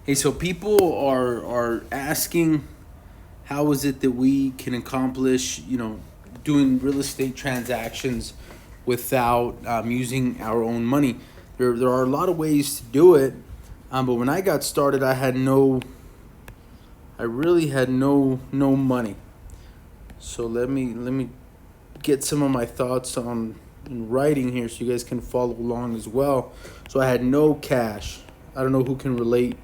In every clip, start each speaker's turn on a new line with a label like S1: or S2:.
S1: Hey, so people are asking how is it that we can accomplish, doing real estate transactions without using our own money. There are a lot of ways to do it, but when I got started, I really had no money. So let me get some of my thoughts on in writing here, so you guys can follow along as well. So I had no cash. I don't know who can relate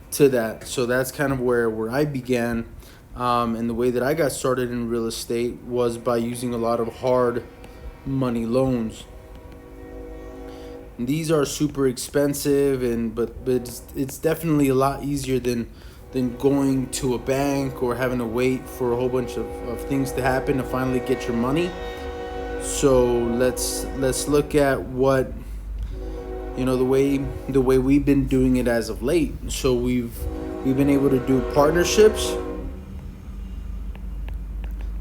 S1: to that. So that's kind of where I began. And the way that I got started in real estate was by using a lot of hard money loans. And these are super expensive, but it's definitely a lot easier than going to a bank or having to wait for a whole bunch of things to happen to finally get your money. So let's look at what the way we've been doing it as of late. So we've been able to do partnerships.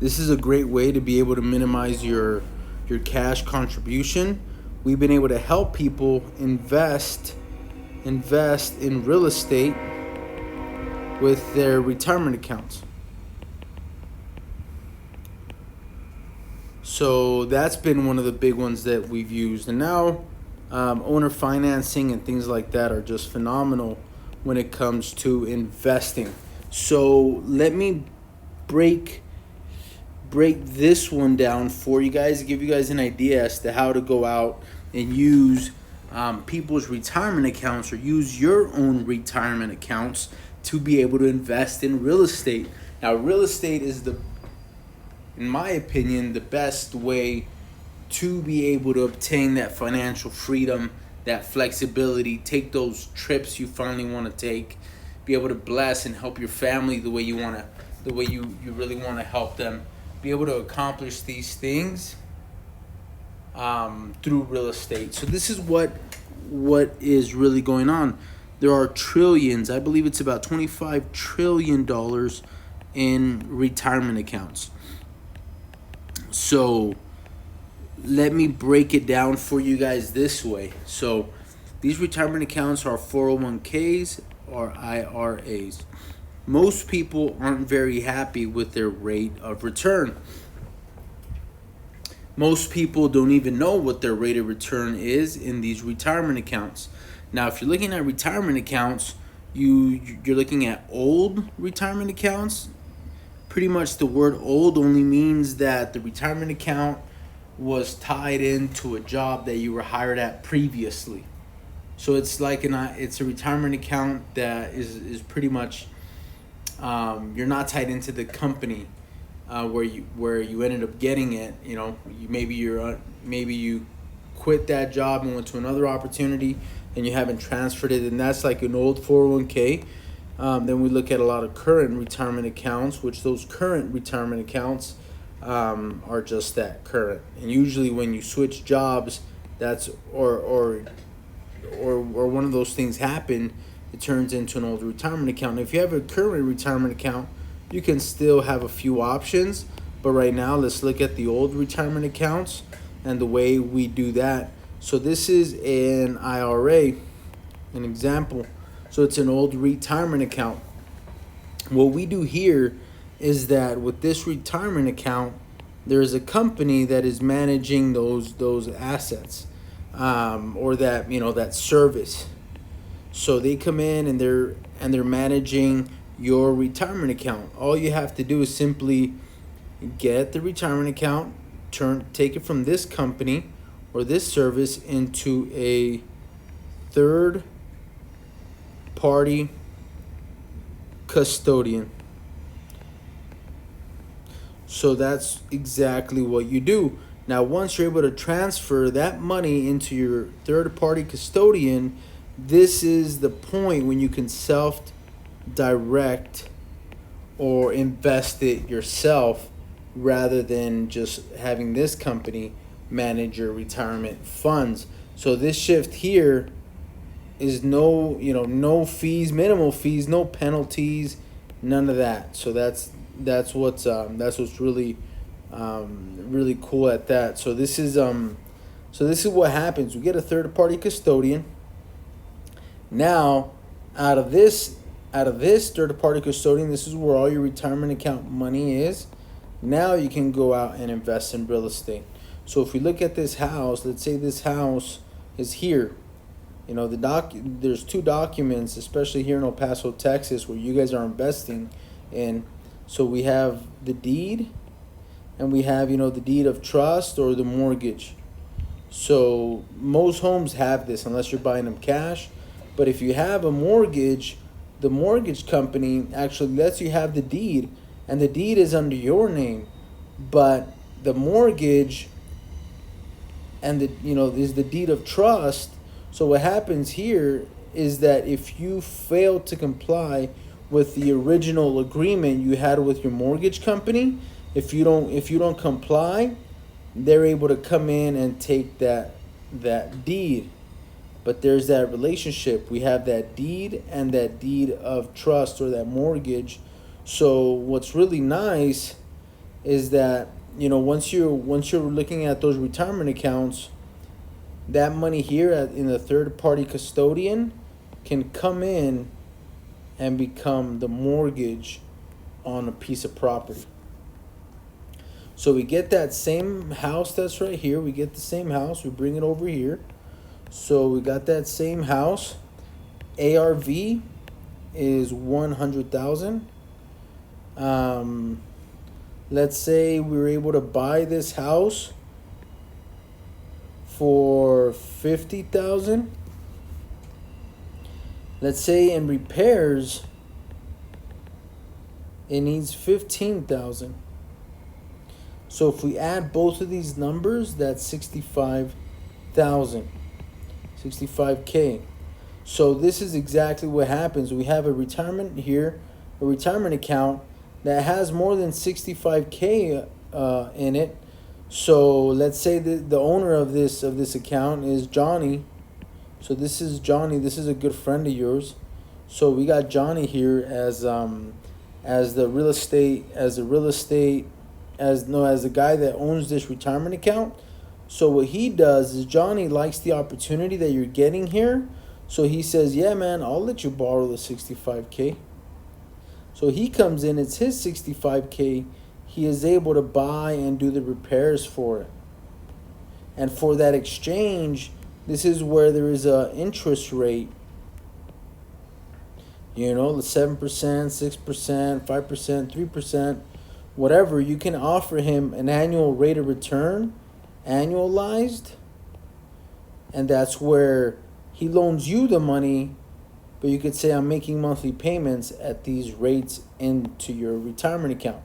S1: This is a great way to be able to minimize your cash contribution. We've been able to help people invest in real estate with their retirement accounts. So that's been one of the big ones that we've used. And now owner financing and things like that are just phenomenal when it comes to investing. So let me break this one down for you guys, give you guys an idea as to how to go out and use people's retirement accounts, or use your own retirement accounts to be able to invest in real estate. Now, real estate is, in my opinion, the best way to be able to obtain that financial freedom, that flexibility, take those trips you finally want to take, be able to bless and help your family the way you want to, the way you really want to help them, be able to accomplish these things through real estate. So this is what is really going on. There are trillions, I believe it's about $25 trillion in retirement accounts. So let me break it down for you guys this way. So these retirement accounts are 401ks or IRAs. Most people aren't very happy with their rate of return. Most people don't even know what their rate of return is in these retirement accounts. Now, if you're looking at retirement accounts, you're looking at old retirement accounts. Pretty much the word old only means that the retirement account was tied into a job that you were hired at previously. So it's like it's a retirement account that is pretty much you're not tied into the company where you ended up getting it. Maybe you quit that job and went to another opportunity, and you haven't transferred it, and that's like an old 401k. Then we look at a lot of current retirement accounts, which those current retirement accounts are just that, current. And usually when you switch jobs, that's or one of those things happen, it turns into an old retirement account. And if you have a current retirement account, you can still have a few options. But right now, let's look at the old retirement accounts and the way we do that. So this is an IRA, an example. So it's an old retirement account. What we do here is that with this retirement account, there's a company that is managing those assets, or that service. So they come in and they're managing your retirement account. All you have to do is simply get the retirement account, take it from this company or this service into a third party custodian. So that's exactly what you do. Now, once you're able to transfer that money into your third party custodian, this is the point when you can self direct or invest it yourself, rather than just having this company manage your retirement funds. So this shift here is no fees, minimal fees, no penalties, none of that. So that's what's really really cool at that. So this is what happens. We get a third party custodian. Now Out of this, third party custodian, this is where all your retirement account money is. Now you can go out and invest in real estate. So if we look at this house, let's say this house is here. There's two documents, especially here in El Paso, Texas, where you guys are investing in. So we have the deed, and we have, the deed of trust or the mortgage. So most homes have this unless you're buying them cash. But if you have a mortgage, the mortgage company actually lets you have the deed, and the deed is under your name, but the mortgage and is the deed of trust. So what happens here is that if you fail to comply with the original agreement you had with your mortgage company, if you don't comply, they're able to come in and take that deed. But there's that relationship. We have that deed and that deed of trust or that mortgage. So what's really nice is that, once you're looking at those retirement accounts, that money here in the third party custodian can come in and become the mortgage on a piece of property. So we get that same house that's right here. We get the same house. We bring it over here. So we got that same house. ARV is 100,000. Let's say we were able to buy this house for 50,000. Let's say in repairs it needs 15,000. So if we add both of these numbers, that's 65,000. 65K. So this is exactly what happens. We have a retirement account that has more than 65K in it. So let's say the owner of this account is Johnny. So this is Johnny. This is a good friend of yours. So we got Johnny here as the guy that owns this retirement account. So what he does is Johnny likes the opportunity that you're getting here. So he says, yeah, man, I'll let you borrow the 65K. So he comes in, it's his 65K. He is able to buy and do the repairs for it. And for that exchange, this is where there is a interest rate. The 7%, 6%, 5%, 3%, whatever. You can offer him an annual rate of return, annualized, and that's where he loans you the money, but you could say, I'm making monthly payments at these rates into your retirement account.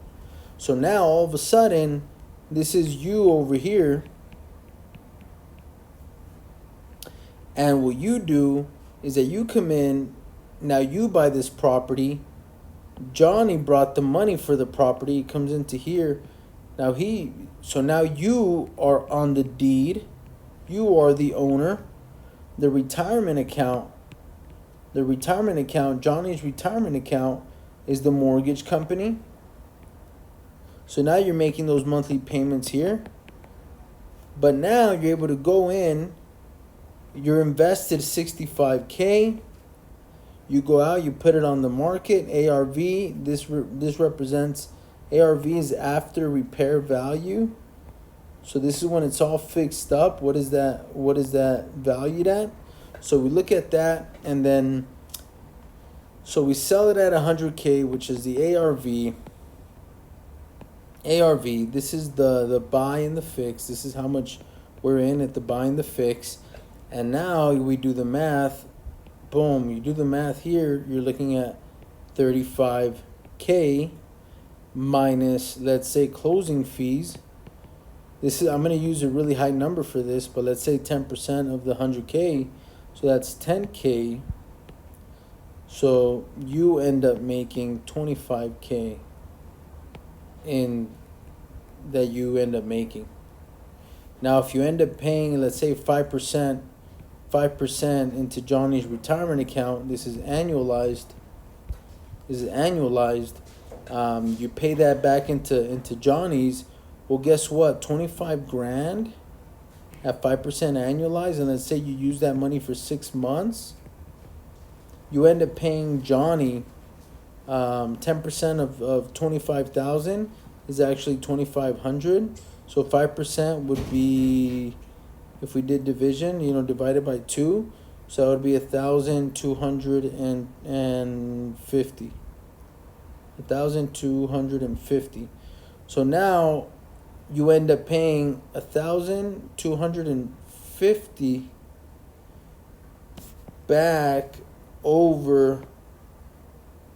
S1: So now all of a sudden, this is you over here, and what you do is that you come in, now you buy this property. Johnny brought the money for the property. He comes into here. Now you are on the deed. You are the owner. The retirement account, Johnny's retirement account, is the mortgage company. So now you're making those monthly payments here. But now you're able to go in. You're invested 65K. You go out, you put it on the market. ARV, this represents, ARV is after repair value. So this is when it's all fixed up. What is that valued at? So we look at that, and then so we sell it at 100K, which is the ARV. This is the buy and the fix. This is how much we're in at the buy and the fix. And now we do the math. Boom, you do the math here, you're looking at 35K minus, let's say, closing fees. I'm going to use a really high number for this, but let's say 10% of the 100K, so that's 10K. So you end up making 25K in that you end up making. Now, if you end up paying, let's say 5% into Johnny's retirement account, this is annualized. You pay that back into Johnny's. Well, guess what? 25 grand at 5% annualized, and let's say you use that money for 6 months. you end up paying Johnny 10% of 25,000 is actually 2,500. So 5% would be, if we did division, divided by 2, so it would be 1,250. 1,250. So now you end up paying 1,250 back over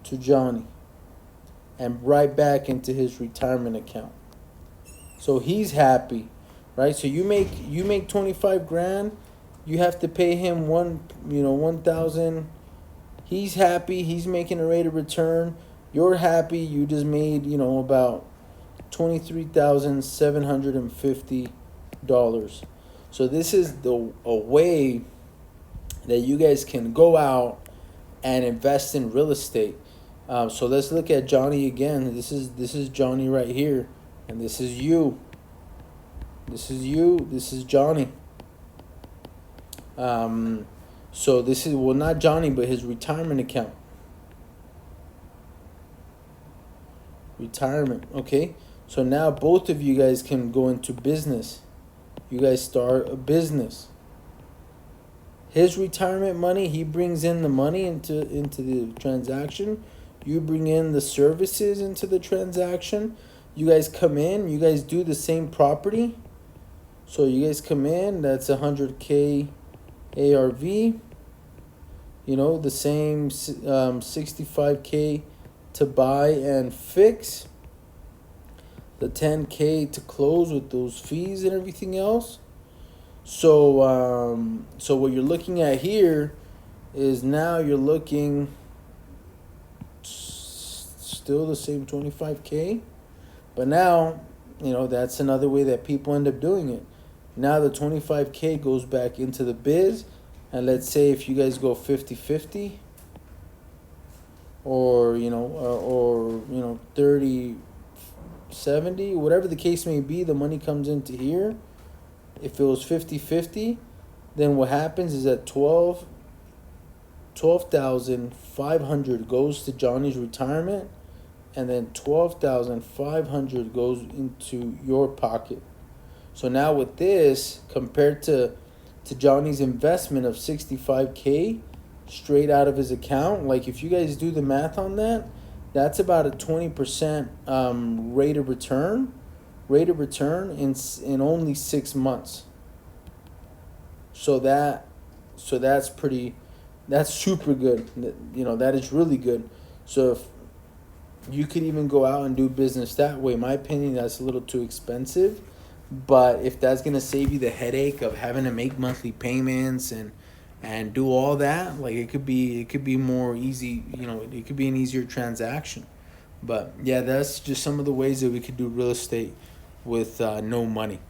S1: to Johnny and right back into his retirement account. So he's happy, right? So you make 25 grand, you have to pay him 1,000. He's happy, he's making a rate of return. You're happy, you just made, about $23,750. So this is a way that you guys can go out and invest in real estate. So let's look at Johnny again. This is Johnny right here, and this is you. This is you. This is Johnny. So this is, well, not Johnny, but his retirement account. Retirement. Okay. So now both of you guys can go into business. You guys start a business. His retirement money, he brings in the money into the transaction. You bring in the services into the transaction. You guys come in, you guys do the same property. So you guys come in, that's 100K ARV. The same 65K to buy and fix. The 10K to close with those fees and everything else. So what you're looking at here is now you're looking still the same 25K, but now, that's another way that people end up doing it. Now the 25K goes back into the biz, and let's say if you guys go 50-50, or 30-70, whatever the case may be, the money comes into here. If it was 50-50, then what happens is that 12,500 goes to Johnny's retirement, and then 12,500 goes into your pocket. So now with this, compared to Johnny's investment of 65K straight out of his account, like if you guys do the math on that, that's about a 20% rate of return in only 6 months. So that's super good. That is really good. So if you could even go out and do business that way, in my opinion, that's a little too expensive. But if that's gonna save you the headache of having to make monthly payments and do all that, like it could be more easy. It could be an easier transaction. But yeah, that's just some of the ways that we could do real estate with no money.